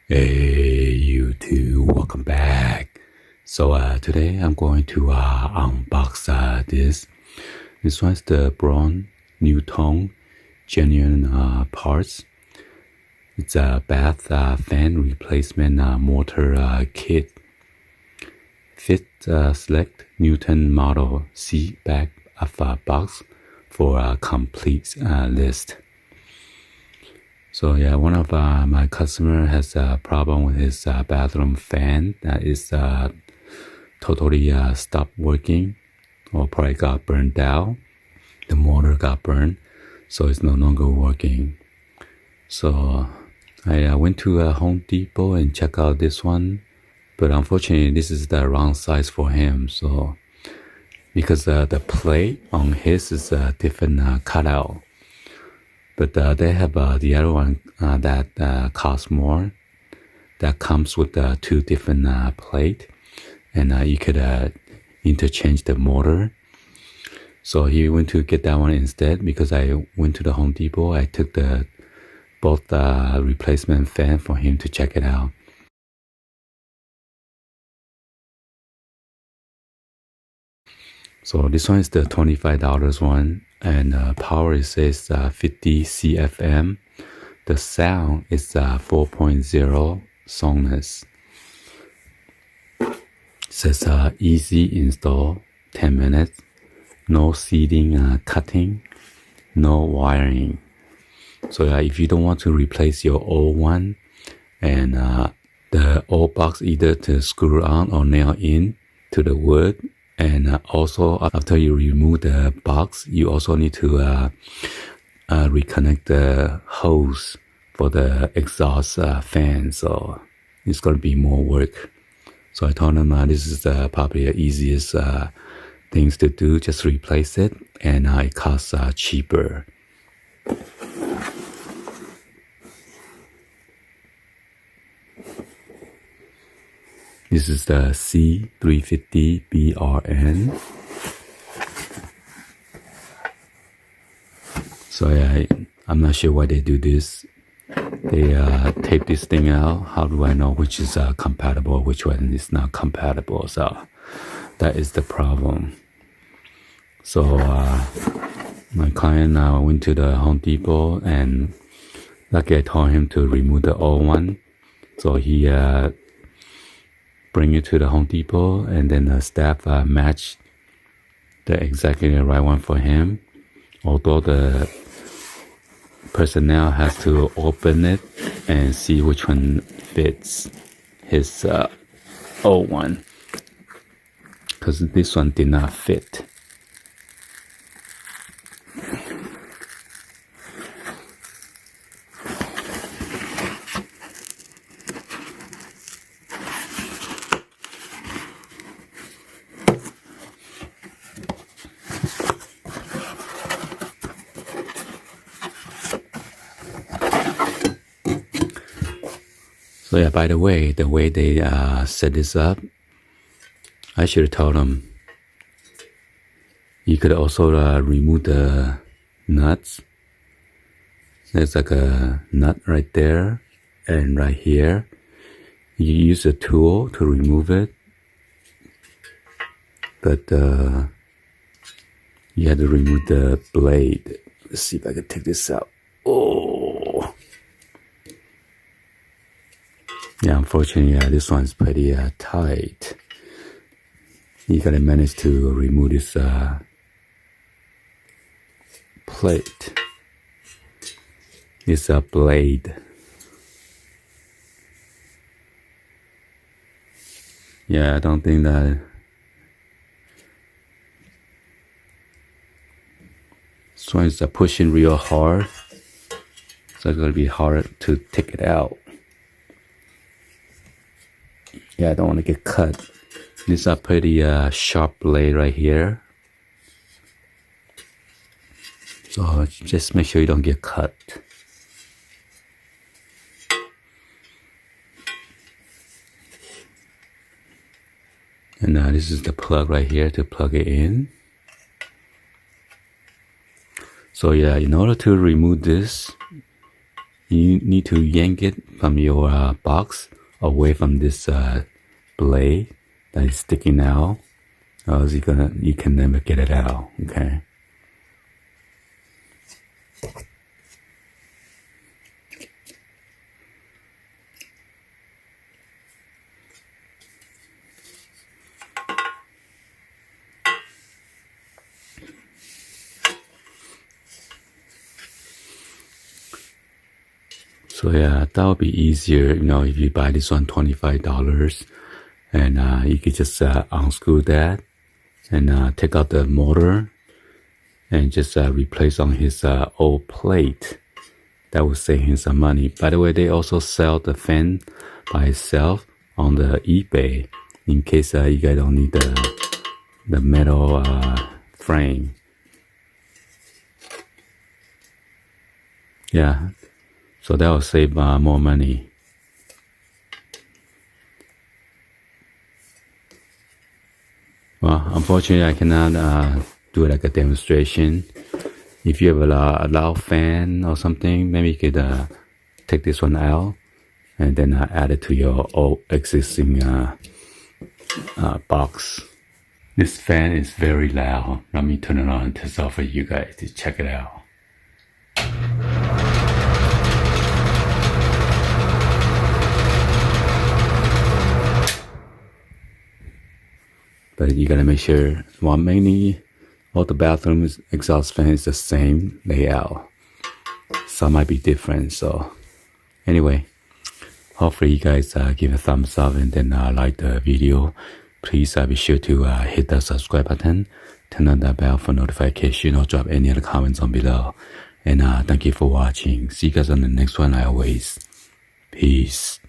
Hey, you two, welcome back. So today I'm going to unbox this. This one's the BROAN NUTONE genuine parts. It's a bath fan replacement motor kit. Fit select Newton model. See back of box for a complete list. So yeah, one of my customer has a problem with his bathroom fan that is totally stopped working, or probably got burned out. The motor got burned, so it's no longer working. So I went to Home Depot and checked out this one, but unfortunately this is the wrong size for him. So because the plate on his is a different cutout. But they have the other one that costs more. That comes with two different plate, and you could interchange the motor. So he went to get that one instead because I went to the Home Depot. I took both replacement fan for him to check it out. So this one is the $25 one, and power it says 50 CFM. The sound is 4.0 Sonus. It says easy install, 10 minutes, no seating, cutting, no wiring. So if you don't want to replace your old one, and the old box either to screw on or nail in to the wood, and also after you remove the box, you also need to reconnect the hose for the exhaust fan. So it's going to be more work. So I told him this is probably the easiest things to do. Just replace it, and it costs cheaper. This is the C350 BRN. So I'm not sure why they do this. They tape this thing out. How do I know which is compatible, which one is not compatible? So that is the problem. So my client went to the Home Depot, and luckily I told him to remove the old one. So he bring it to the Home Depot, and then the staff matched the exactly right one for him. Although the personnel has to open it and see which one fits his old one, because this one did not fit. So yeah, by the way they set this up, I should have told them you could also remove the nuts. There's like a nut right there and right here. You use a tool to remove it, but you had to remove the blade. Let's see if I can take this out. Oh, yeah, unfortunately, this one's pretty tight. You gotta manage to remove this plate. It's a blade. Yeah, I don't think that. This one's pushing real hard, so it's gonna be hard to take it out. Yeah, I don't want to get cut. This is a pretty sharp blade right here. So just make sure you don't get cut. And this is the plug right here to plug it in. So yeah, in order to remove this, you need to yank it from your box away from this blade that is sticking out, or else you can never get it out. Okay. So yeah, that would be easier, if you buy this one $25, and you could just unscrew that and take out the motor and just replace on his old plate. That would save him some money. By the way, they also sell the fan by itself on the eBay in case you guys don't need the metal frame. Yeah. So that will save more money. Well, unfortunately, I cannot do like a demonstration. If you have a loud fan or something, maybe you could take this one out and then add it to your old existing box. This fan is very loud. Let me turn it on and test out for you guys to check it out. But you gotta make sure, mainly all the bathrooms exhaust fan is the same layout. Some might be different, so anyway, hopefully you guys give a thumbs up and then like the video. Please be sure to hit the subscribe button, turn on the bell for notification, or drop any other comments on below. And thank you for watching. See you guys on the next one, like always. Peace.